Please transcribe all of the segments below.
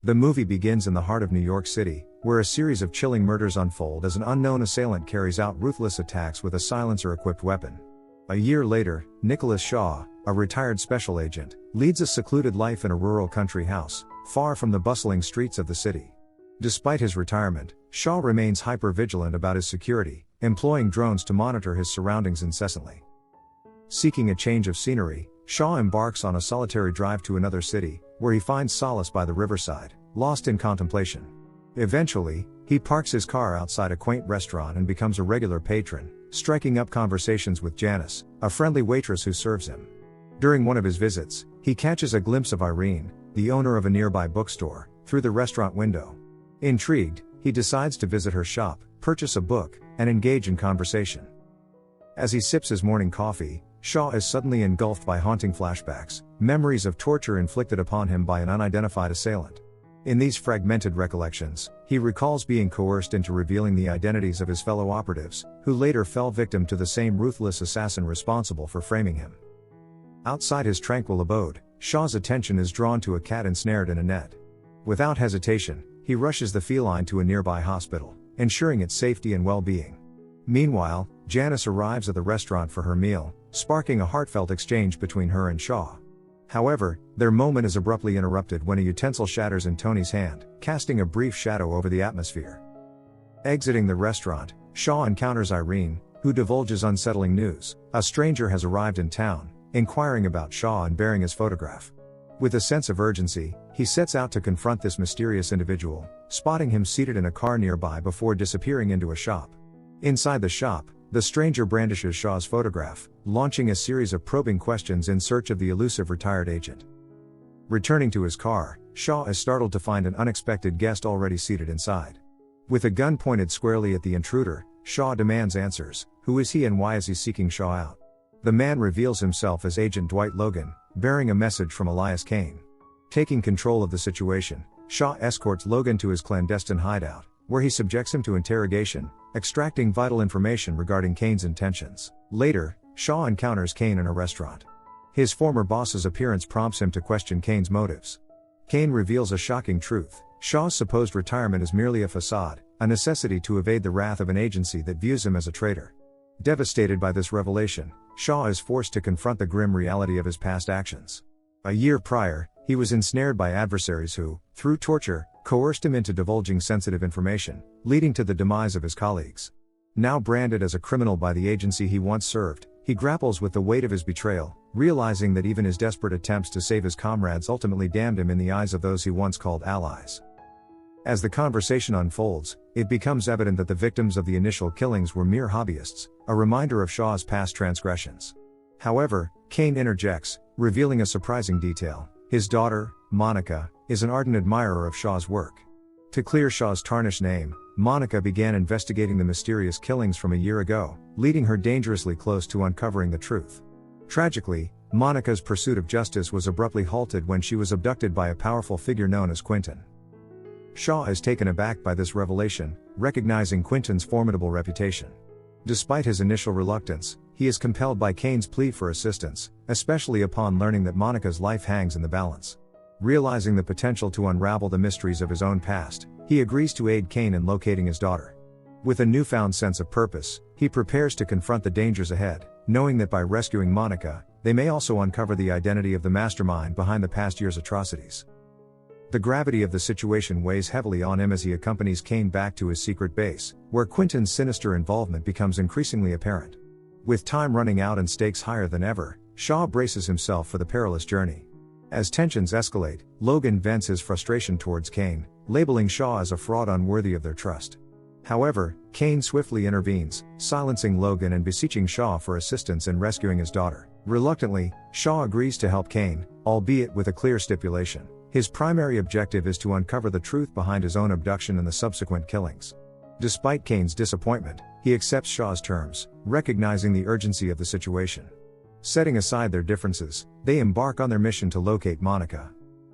The movie begins in the heart of New York City, where a series of chilling murders unfold as an unknown assailant carries out ruthless attacks with a silencer-equipped weapon. A year later, Nicolas Shaw, a retired special agent, leads a secluded life in a rural country house, far from the bustling streets of the city. Despite his retirement, Shaw remains hyper-vigilant about his security, employing drones to monitor his surroundings incessantly. Seeking a change of scenery, Shaw embarks on a solitary drive to another city, where he finds solace by the riverside, lost in contemplation. Eventually, he parks his car outside a quaint restaurant and becomes a regular patron, striking up conversations with Janice, a friendly waitress who serves him. During one of his visits, he catches a glimpse of Irene, the owner of a nearby bookstore, through the restaurant window. Intrigued, he decides to visit her shop, purchase a book, and engage in conversation. As he sips his morning coffee, Shaw is suddenly engulfed by haunting flashbacks, memories of torture inflicted upon him by an unidentified assailant. In these fragmented recollections, he recalls being coerced into revealing the identities of his fellow operatives, who later fell victim to the same ruthless assassin responsible for framing him. Outside his tranquil abode, Shaw's attention is drawn to a cat ensnared in a net. Without hesitation, he rushes the feline to a nearby hospital, ensuring its safety and well-being. Meanwhile, Janice arrives at the restaurant for her meal, sparking a heartfelt exchange between her and Shaw. However, their moment is abruptly interrupted when a utensil shatters in Tony's hand, casting a brief shadow over the atmosphere. Exiting the restaurant, Shaw encounters Irene, who divulges unsettling news. A stranger has arrived in town, inquiring about Shaw and bearing his photograph. With a sense of urgency, he sets out to confront this mysterious individual, spotting him seated in a car nearby before disappearing into a shop. Inside the shop, the stranger brandishes Shaw's photograph, launching a series of probing questions in search of the elusive retired agent. Returning to his car, Shaw is startled to find an unexpected guest already seated inside. With a gun pointed squarely at the intruder, Shaw demands answers. Who is he and why is he seeking Shaw out? The man reveals himself as Agent Dwight Logan, bearing a message from Elias Kane. Taking control of the situation, Shaw escorts Logan to his clandestine hideout, where he subjects him to interrogation, extracting vital information regarding Kane's intentions. Later, Shaw encounters Kane in a restaurant. His former boss's appearance prompts him to question Kane's motives. Kane reveals a shocking truth: Shaw's supposed retirement is merely a facade, a necessity to evade the wrath of an agency that views him as a traitor. Devastated by this revelation, Shaw is forced to confront the grim reality of his past actions. A year prior, he was ensnared by adversaries who, through torture, coerced him into divulging sensitive information, leading to the demise of his colleagues. Now branded as a criminal by the agency he once served, he grapples with the weight of his betrayal, realizing that even his desperate attempts to save his comrades ultimately damned him in the eyes of those he once called allies. As the conversation unfolds, it becomes evident that the victims of the initial killings were mere hobbyists, a reminder of Shaw's past transgressions. However, Kane interjects, revealing a surprising detail: his daughter, Monica, is an ardent admirer of Shaw's work. To clear Shaw's tarnished name, Monica began investigating the mysterious killings from a year ago, leading her dangerously close to uncovering the truth. Tragically, Monica's pursuit of justice was abruptly halted when she was abducted by a powerful figure known as Quentin. Shaw is taken aback by this revelation, recognizing Quentin's formidable reputation. Despite his initial reluctance, he is compelled by Kane's plea for assistance, especially upon learning that Monica's life hangs in the balance. Realizing the potential to unravel the mysteries of his own past, he agrees to aid Kane in locating his daughter. With a newfound sense of purpose, he prepares to confront the dangers ahead, knowing that by rescuing Monica, they may also uncover the identity of the mastermind behind the past year's atrocities. The gravity of the situation weighs heavily on him as he accompanies Kane back to his secret base, where Quentin's sinister involvement becomes increasingly apparent. With time running out and stakes higher than ever, Shaw braces himself for the perilous journey. As tensions escalate, Logan vents his frustration towards Kane, labeling Shaw as a fraud unworthy of their trust. However, Kane swiftly intervenes, silencing Logan and beseeching Shaw for assistance in rescuing his daughter. Reluctantly, Shaw agrees to help Kane, albeit with a clear stipulation: his primary objective is to uncover the truth behind his own abduction and the subsequent killings. Despite Kane's disappointment, he accepts Shaw's terms, recognizing the urgency of the situation. Setting aside their differences, they embark on their mission to locate Monica.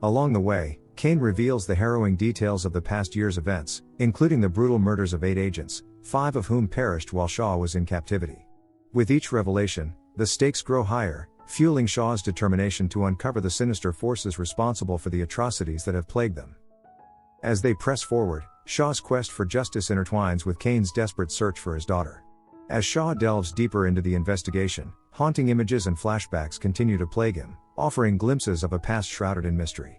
Along the way, Kane reveals the harrowing details of the past year's events, including the brutal murders of 8 agents, 5 of whom perished while Shaw was in captivity. With each revelation, the stakes grow higher, fueling Shaw's determination to uncover the sinister forces responsible for the atrocities that have plagued them. As they press forward, Shaw's quest for justice intertwines with Kane's desperate search for his daughter. As Shaw delves deeper into the investigation, haunting images and flashbacks continue to plague him, offering glimpses of a past shrouded in mystery.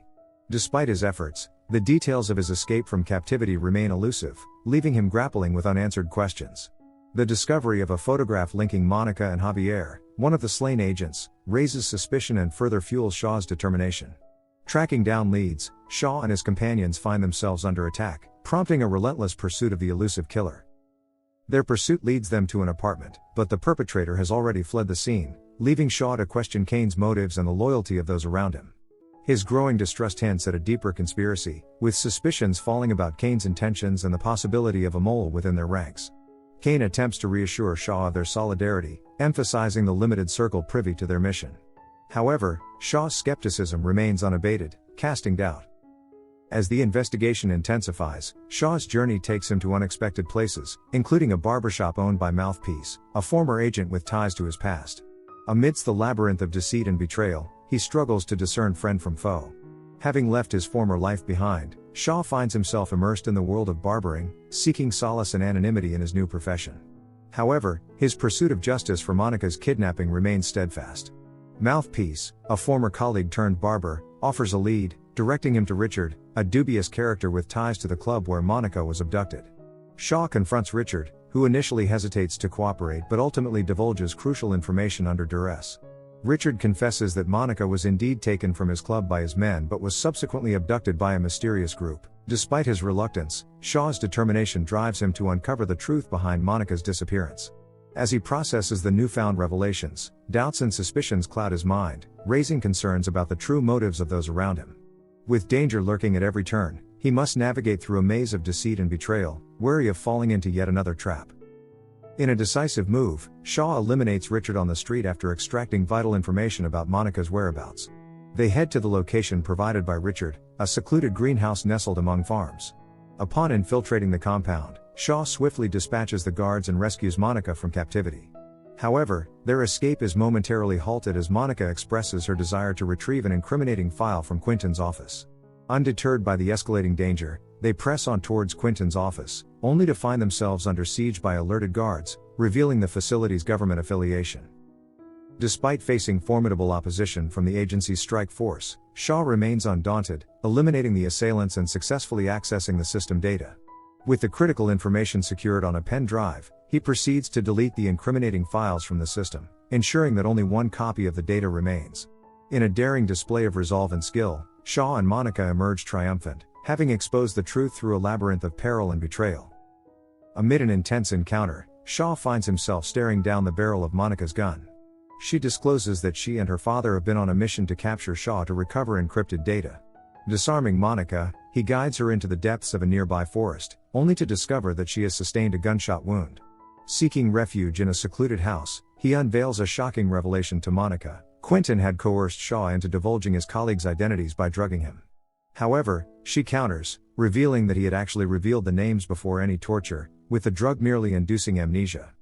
Despite his efforts, the details of his escape from captivity remain elusive, leaving him grappling with unanswered questions. The discovery of a photograph linking Monica and Javier, one of the slain agents, raises suspicion and further fuels Shaw's determination. Tracking down leads, Shaw and his companions find themselves under attack, prompting a relentless pursuit of the elusive killer. Their pursuit leads them to an apartment, but the perpetrator has already fled the scene, leaving Shaw to question Kane's motives and the loyalty of those around him. His growing distrust hints at a deeper conspiracy, with suspicions falling about Kane's intentions and the possibility of a mole within their ranks. Kane attempts to reassure Shaw of their solidarity, emphasizing the limited circle privy to their mission. However, Shaw's skepticism remains unabated, casting doubt. As the investigation intensifies, Shaw's journey takes him to unexpected places, including a barbershop owned by Mouthpiece, a former agent with ties to his past. Amidst the labyrinth of deceit and betrayal, he struggles to discern friend from foe. Having left his former life behind, Shaw finds himself immersed in the world of barbering, seeking solace and anonymity in his new profession. However, his pursuit of justice for Monica's kidnapping remains steadfast. Mouthpiece, a former colleague turned barber, offers a lead, directing him to Richard, a dubious character with ties to the club where Monica was abducted. Shaw confronts Richard, who initially hesitates to cooperate but ultimately divulges crucial information under duress. Richard confesses that Monica was indeed taken from his club by his men but was subsequently abducted by a mysterious group. Despite his reluctance, Shaw's determination drives him to uncover the truth behind Monica's disappearance. As he processes the newfound revelations, doubts and suspicions cloud his mind, raising concerns about the true motives of those around him. With danger lurking at every turn, he must navigate through a maze of deceit and betrayal, wary of falling into yet another trap. In a decisive move, Shaw eliminates Richard on the street after extracting vital information about Monica's whereabouts. They head to the location provided by Richard, a secluded greenhouse nestled among farms. Upon infiltrating the compound, Shaw swiftly dispatches the guards and rescues Monica from captivity. However, their escape is momentarily halted as Monica expresses her desire to retrieve an incriminating file from Quentin's office. Undeterred by the escalating danger, they press on towards Quentin's office, only to find themselves under siege by alerted guards, revealing the facility's government affiliation. Despite facing formidable opposition from the agency's strike force, Shaw remains undaunted, eliminating the assailants and successfully accessing the system data. With the critical information secured on a pen drive, he proceeds to delete the incriminating files from the system, ensuring that only one copy of the data remains. In a daring display of resolve and skill, Shaw and Monica emerge triumphant, having exposed the truth through a labyrinth of peril and betrayal. Amid an intense encounter, Shaw finds himself staring down the barrel of Monica's gun. She discloses that she and her father have been on a mission to capture Shaw to recover encrypted data. Disarming Monica, he guides her into the depths of a nearby forest, only to discover that she has sustained a gunshot wound. Seeking refuge in a secluded house, he unveils a shocking revelation to Monica. Quentin had coerced Shaw into divulging his colleagues' identities by drugging him. However, she counters, revealing that he had actually revealed the names before any torture, with the drug merely inducing amnesia.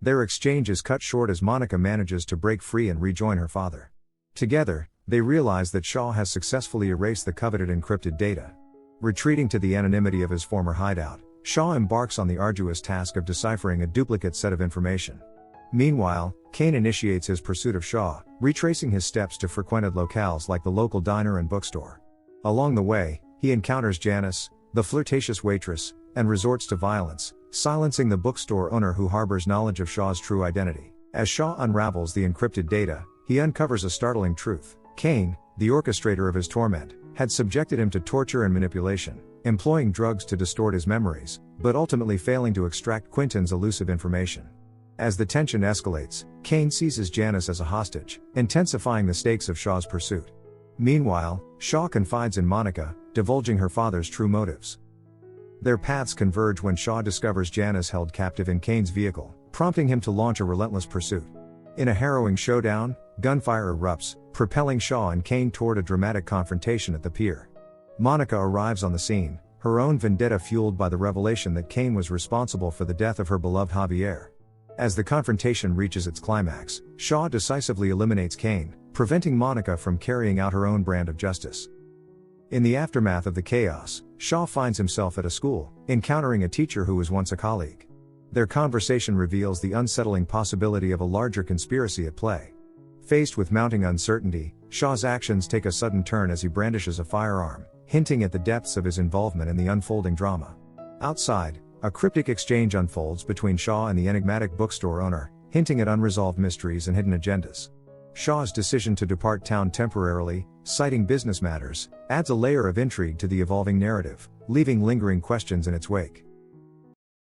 Their exchange is cut short as Monica manages to break free and rejoin her father. Together, they realize that Shaw has successfully erased the coveted encrypted data. Retreating to the anonymity of his former hideout, Shaw embarks on the arduous task of deciphering a duplicate set of information. Meanwhile, Kane initiates his pursuit of Shaw, retracing his steps to frequented locales like the local diner and bookstore. Along the way, he encounters Janice, the flirtatious waitress, and resorts to violence, silencing the bookstore owner who harbors knowledge of Shaw's true identity. As Shaw unravels the encrypted data, he uncovers a startling truth. Kane, the orchestrator of his torment, had subjected him to torture and manipulation, employing drugs to distort his memories, but ultimately failing to extract Quentin's elusive information. As the tension escalates, Kane seizes Janice as a hostage, intensifying the stakes of Shaw's pursuit. Meanwhile, Shaw confides in Monica, divulging her father's true motives. Their paths converge when Shaw discovers Janice held captive in Kane's vehicle, prompting him to launch a relentless pursuit. In a harrowing showdown, gunfire erupts, propelling Shaw and Kane toward a dramatic confrontation at the pier. Monica arrives on the scene, her own vendetta fueled by the revelation that Kane was responsible for the death of her beloved Javier. As the confrontation reaches its climax, Shaw decisively eliminates Kane, preventing Monica from carrying out her own brand of justice. In the aftermath of the chaos, Shaw finds himself at a school, encountering a teacher who was once a colleague. Their conversation reveals the unsettling possibility of a larger conspiracy at play. Faced with mounting uncertainty, Shaw's actions take a sudden turn as he brandishes a firearm, hinting at the depths of his involvement in the unfolding drama. Outside, a cryptic exchange unfolds between Shaw and the enigmatic bookstore owner, hinting at unresolved mysteries and hidden agendas. Shaw's decision to depart town temporarily, citing business matters, adds a layer of intrigue to the evolving narrative, leaving lingering questions in its wake.